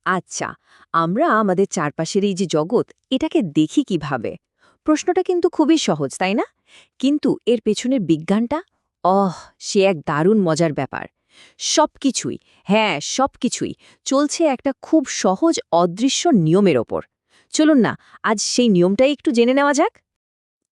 আচ্ছা, আমরা আমাদের চারপাশের এই যে জগৎ, এটাকে দেখি কিভাবে? প্রশ্নটা কিন্তু খুবই সহজ, তাই না? কিন্তু এর পেছনের বিজ্ঞানটা সে এক দারুণ মজার ব্যাপার। সবকিছুই, হ্যাঁ সবকিছুই চলছে একটা খুব সহজ অদৃশ্য নিয়মের ওপর। চলুন না, আজ সেই নিয়মটাই একটু জেনে নেওয়া যাক।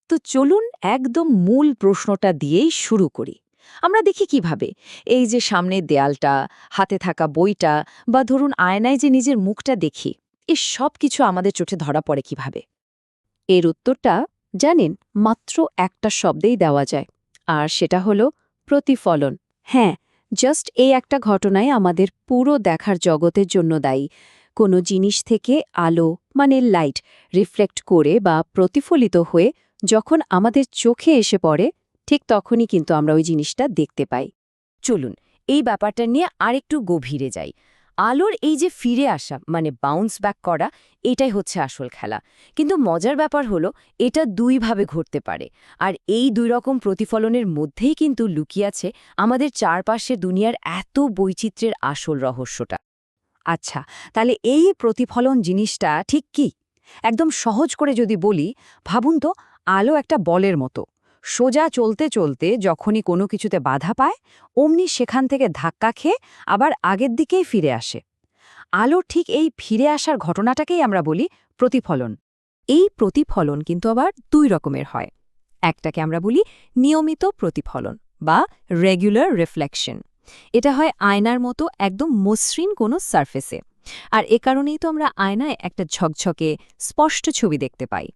তো চলুন একদম মূল প্রশ্নটা দিয়েই শুরু করি। আমরা দেখি কিভাবে এই যে সামনের দেয়ালটা, হাতে থাকা বইটা বা ধরুন আয়নায় যে নিজের মুখটা দেখি, সব কিছু আমাদের চোখে ধরা পড়ে কিভাবে? এর উত্তরটা জানেন, মাত্র একটা শব্দেই দেওয়া যায়। আর সেটা হলো প্রতিফলন। হ্যাঁ, জাস্ট এই একটা ঘটনায় আমাদের পুরো দেখার জগতের জন্য দায়ী। কোনো জিনিস থেকে আলো মানে লাইট রিফ্লেক্ট করে বা প্রতিফলিত হয়ে যখন আমাদের চোখে এসে পড়ে, ঠিক তখনই কিন্তু আমরা ওই জিনিসটা দেখতে পাই। চলুন এই ব্যাপারটা নিয়ে আরেকটু গভীরে যাই। আলোর এই যে ফিরে আসা মানে বাউন্স ব্যাক করা, এটাই হচ্ছে আসল খেলা। কিন্তু মজার ব্যাপার হলো এটা দুইভাবে ঘটতে পারে। আর এই দুই রকম প্রতিফলনের মধ্যেই কিন্তু লুকিয়ে আছে আমাদের চারপাশের দুনিয়ার এত বৈচিত্র্যের আসল রহস্যটা। আচ্ছা, তাহলে এই প্রতিফলন জিনিসটা ঠিক কি? একদম সহজ করে যদি বলি, ভাবুন তো, আলো একটা বলের মতো। সোজা চলতে চলতে যখনই কোনো কিছুতে বাধা পায়, অমনি সেখান থেকে ধাক্কা খেয়ে আবার আগের দিকেই ফিরে আসে। আলোর ঠিক এই ফিরে আসার ঘটনাটাকেই আমরা বলি প্রতিফলন। এই প্রতিফলন কিন্তু আবার দুই রকমের হয়। একটাকে আমরা বলি নিয়মিত প্রতিফলন বা রেগুলার রিফ্লেকশন। এটা হয় আয়নার মতো একদম মসৃণ কোনো সারফেসে। আর এ কারণেই তো আমরা আয়নায় একটা ঝকঝকে স্পষ্ট ছবি দেখতে পাই।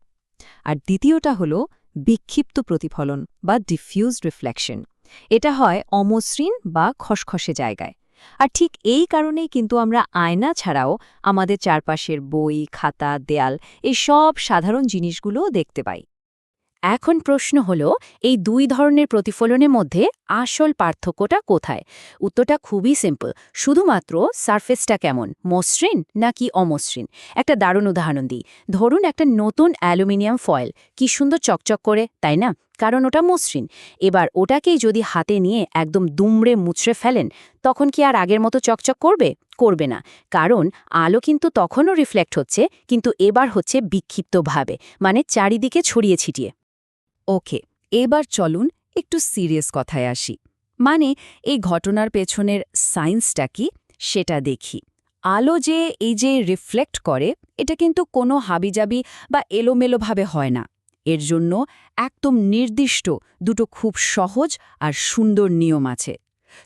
আর দ্বিতীয়টা হলো বিক্ষিপ্ত প্রতিফলন বা ডিফিউজড রিফ্লেকশন। এটা হয় অমসৃণ বা খসখসে জায়গায়। আর ঠিক এই কারণেই কিন্তু আমরা আয়না ছাড়াও আমাদের চারপাশের বই, খাতা, দেয়াল এই সব সাধারণ জিনিসগুলোও দেখতে পাই। এখন প্রশ্ন হলো, এই দুই ধরনের প্রতিফলনের মধ্যে আসল পার্থক্যটা কোথায়? উত্তরটা খুবই সিম্পল। শুধুমাত্র সারফেসটা কেমন, মসৃণ নাকি অমসৃণ। একটা দারুণ উদাহরণ দিই। ধরুন একটা নতুন অ্যালুমিনিয়াম ফয়েল, কি সুন্দর চকচক করে, তাই না? কারণ ওটা মসৃণ। এবার ওটাকেই যদি হাতে নিয়ে একদম দুমড়ে মুচড়ে ফেলেন, তখন কি আর আগের মতো চকচক করবে? করবে না। কারণ আলো কিন্তু তখনও রিফ্লেক্ট হচ্ছে, কিন্তু এবার হচ্ছে বিক্ষিপ্তভাবে, মানে চারিদিকে ছড়িয়ে ছিটিয়ে। ওকে, এবার চলুন একটু সিরিয়াস কথায় আসি। মানে এই ঘটনার পেছনের সায়েন্সটা কি সেটা দেখি। আলো যে এই যে রিফ্লেক্ট করে, এটা কিন্তু কোনো হাবিজাবি বা এলোমেলোভাবে হয় না। এর জন্য একদম নির্দিষ্ট দুটো খুব সহজ আর সুন্দর নিয়ম আছে।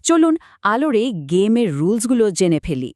চলুন আলোর এই গেমের রুলসগুলো জেনে ফেলি।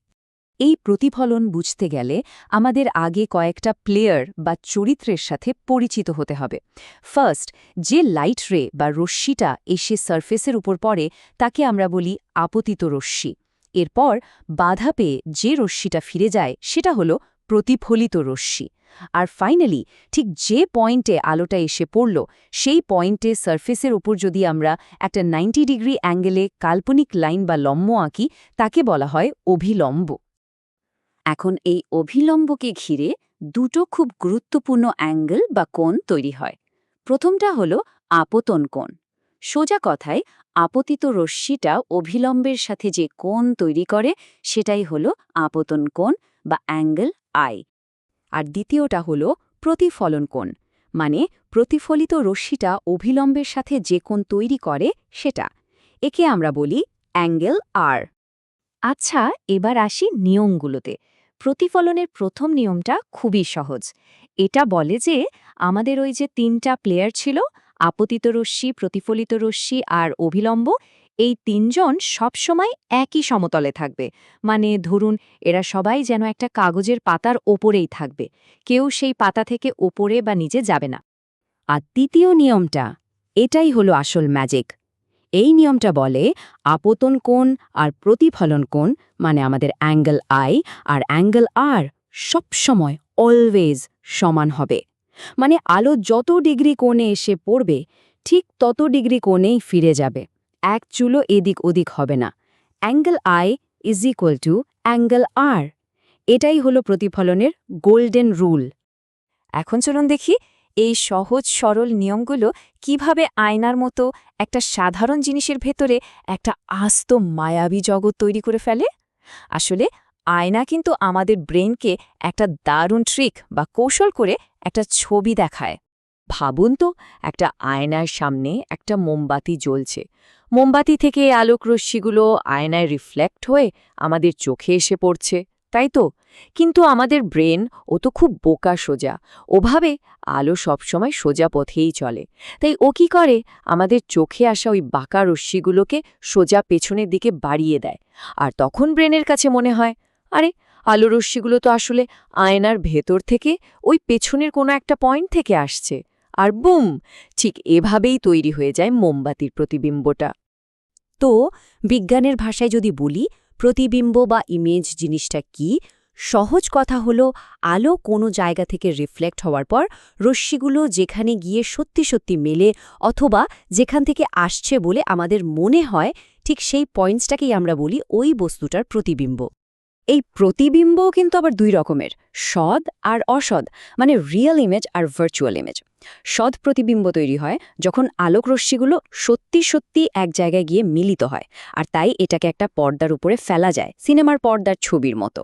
এই প্রতিফলন বুঝতে গেলে আমাদের আগে কয়েকটা প্লেয়ার বা চরিত্রের সাথে পরিচিত হতে হবে। ফার্স্ট, যে লাইট রে বা রশ্মিটা এসে সারফেসের উপর পড়ে, তাকে আমরা বলি আপতিত রশ্মি। এরপর বাধা পেয়ে যে রশ্মিটা ফিরে যায়, সেটা হলো প্রতিফলিত রশ্মি। আর ফাইনালি, ঠিক যে পয়েন্টে আলোটা এসে পড়ল, সেই পয়েন্টে সারফেসের উপর যদি আমরা একটা 90 ডিগ্রি অ্যাঙ্গেলে কাল্পনিক লাইন বা লম্ব আঁকি, তাকে বলা হয় অভিলম্ব। এখন এই অভিলম্বকে ঘিরে দুটো খুব গুরুত্বপূর্ণ অ্যাঙ্গেল বা কোণ তৈরি হয়। প্রথমটা হলো আপতন কোণ। সোজা কথায়, আপতিত রশ্মিটা অভিলম্বের সাথে যে কোণ তৈরি করে, সেটাই হলো আপতন কোণ বা অ্যাঙ্গেল আই। আর দ্বিতীয়টা হলো প্রতিফলন কোণ, মানে প্রতিফলিত রশ্মিটা অভিলম্বের সাথে যে কোণ তৈরি করে সেটা। একে আমরা বলি অ্যাঙ্গেল আর। আচ্ছা, এবার আসি নিয়মগুলোতে। প্রতিফলনের প্রথম নিয়মটা খুবই সহজ। এটা বলে যে আমাদের ওই যে তিনটা প্লেয়ার ছিল, আপতিত রশ্মি, প্রতিফলিত রশ্মি আর অভিলম্ব, এই তিনজন সবসময় একই সমতলে থাকবে। মানে ধরুন এরা সবাই যেন একটা কাগজের পাতার ওপরেই থাকবে। কেউ সেই পাতা থেকে ওপরে বা নিচে যাবে না। আর দ্বিতীয় নিয়মটা, এটাই হলো আসল ম্যাজিক। এই নিয়মটা বলে আপতন কোণ আর প্রতিফলন কোণ, মানে আমাদের অ্যাঙ্গেল আই আর অ্যাঙ্গেল আর, সবসময় অলওয়েজ সমান হবে। মানে আলো যত ডিগ্রি কোণে এসে পড়বে, ঠিক তত ডিগ্রি কোণেই ফিরে যাবে। এক চুলো এদিক ওদিক হবে না। Angle i is equal to angle r. এটাই হলো প্রতিফলনের গোল্ডেন রুল। এখন চলুন দেখি এই সহজ সরল নিয়মগুলো কিভাবে আয়নার মতো একটা সাধারণ জিনিসের ভেতরে একটা আস্ত মায়াবী জগৎ তৈরি করে ফেলে। আসলে আয়না কিন্তু আমাদের ব্রেনকে একটা দারুণ ট্রিক বা কৌশল করে একটা ছবি দেখায়। ভাবুন তো, একটা আয়নার সামনে একটা মোমবাতি জ্বলছে। মোমবাতি থেকে এই আলোক রশ্মিগুলো আয়নায় রিফ্লেক্ট হয়ে আমাদের চোখে এসে পড়ছে, তাই তো? কিন্তু আমাদের ব্রেন ও তো খুব বোকা সোজা। ওভাবে আলো সবসময় সোজা পথেই চলে। তাই ও কি করে, আমাদের চোখে আসা ওই বাঁকা রশ্মিগুলোকে সোজা পেছনের দিকে বাড়িয়ে দেয়। আর তখন ব্রেনের কাছে মনে হয়, আরে, আলো রশ্মিগুলো তো আসলে আয়নার ভেতর থেকে ওই পেছনের কোনো একটা পয়েন্ট থেকে আসছে। আর বুম, ঠিক এভাবেই তৈরি হয়ে যায় মোমবাতির প্রতিবিম্বটা। তো বিজ্ঞানের ভাষায় যদি বলি প্রতিবিম্ব বা ইমেজ জিনিসটা কি, সহজ কথা হলো আলো কোনো জায়গা থেকে রিফ্লেক্ট হওয়ার পর রশ্মিগুলো যেখানে গিয়ে সত্যি সত্যি মেলে অথবা যেখান থেকে আসছে বলে আমাদের মনে হয়, ঠিক সেই পয়েন্টসটাকেই আমরা বলি ওই বস্তুটার প্রতিবিম্ব। এই প্রতিবিম্বও কিন্তু আবার দুই রকমের, সৎ আর অসৎ, মানে রিয়েল ইমেজ আর ভার্চুয়াল ইমেজ। সৎ প্রতিবিম্ব তৈরি হয় যখন আলোক রশ্মিগুলো সত্যি সত্যি এক জায়গায় গিয়ে মিলিত হয়, আর তাই এটাকে একটা পর্দার উপরে ফেলা যায়, সিনেমার পর্দার ছবির মতো।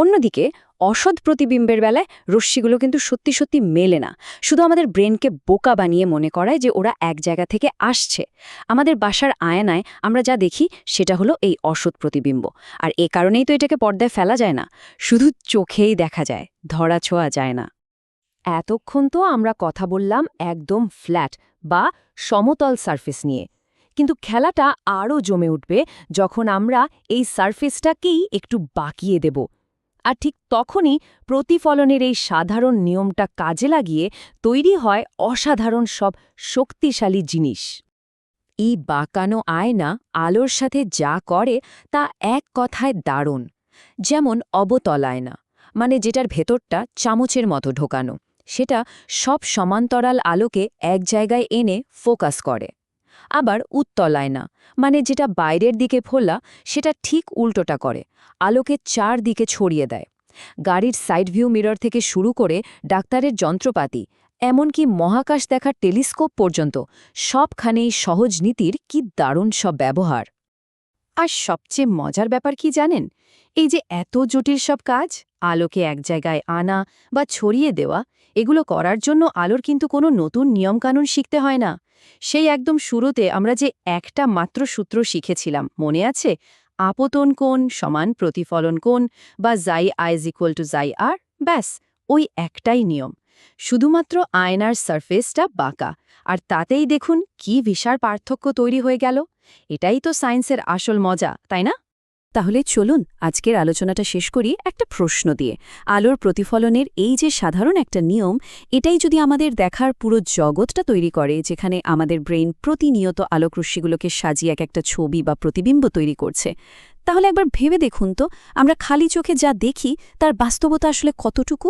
অন্যদিকে অসৎ প্রতিবিম্বের বেলায় রশ্মিগুলো কিন্তু সত্যি সত্যি মেলে না, শুধু আমাদের ব্রেনকে বোকা বানিয়ে মনে করায় যে ওরা এক জায়গা থেকে আসছে। আমাদের বাসার আয়নায় আমরা যা দেখি সেটা হলো এই অসৎ প্রতিবিম্ব, আর এ কারণেই তো এটাকে পর্দায় ফেলা যায় না, শুধু চোখেই দেখা যায়, ধরা ছোঁয়া যায় না। এতক্ষণ তো আমরা কথা বললাম একদম ফ্ল্যাট বা সমতল সারফেস নিয়ে, কিন্তু খেলাটা আরও জমে উঠবে যখন আমরা এই সারফেসটাকেই একটু বাঁকিয়ে দেব। আর ঠিক তখনই প্রতিফলনের এই সাধারণ নিয়মটা কাজে লাগিয়ে তৈরি হয় অসাধারণ সব শক্তিশালী জিনিস। এই বাঁকানো আয়না আলোর সাথে যা করে তা এক কথায় দারুণ। যেমন অবতল আয়না, মানে যেটার ভেতরটা চামচের মতো ঢোকানো, সেটা সব সমান্তরাল আলোকে এক জায়গায় এনে ফোকাস করে। আবার উত্তল আয়না, মানে যেটা বাইরের দিকে ফোলা, সেটা ঠিক উল্টোটা করে, আলোকে চারদিকে ছড়িয়ে দেয়। গাড়ির সাইড ভিউ মিরর থেকে শুরু করে ডাক্তারের যন্ত্রপাতি, এমনকি মহাকাশ দেখার টেলিস্কোপ পর্যন্ত, সবখানেই সহজ নীতির কি দারুণ সব ব্যবহার। আর সবচেয়ে মজার ব্যাপার কি জানেন? এই যে এত জটিল সব কাজ, আলোকে এক জায়গায় আনা বা ছড়িয়ে দেওয়া, এগুলো করার জন্য আলোর কিন্তু কোনো নতুন নিয়মকানুন শিখতে হয় না। সেই একদম শুরুতে আমরা যে একটা মাত্র সূত্র শিখেছিলাম, মনে আছে? আপতন কোণ সমান প্রতিফলন কোণ, বা জাই আই ইজ ইকুয়াল টু জাই আর, ব্যাস, ওই একটাই নিয়ম। শুধুমাত্র আয়নার সারফেসটা বাঁকা, আর তাতেই দেখুন কি বিশাল পার্থক্য তৈরি হয়ে গেল। এটাই তো সায়েন্সের আসল মজা, তাই না? তাহলে চলুন আজকের আলোচনাটা শেষ করি একটা প্রশ্ন দিয়ে। আলোর প্রতিফলনের এই যে সাধারণ একটা নিয়ম, এটাই যদি আমাদের দেখার পুরো জগৎটা তৈরি করে, যেখানে আমাদের ব্রেইন প্রতিনিয়ত আলোক রশ্মিগুলোকে সাজিয়ে এক একটা ছবি বা প্রতিবিম্ব তৈরি করছে, তাহলে একবার ভেবে দেখুন তো, আমরা খালি চোখে যা দেখি তার বাস্তবতা আসলে কতটুকু।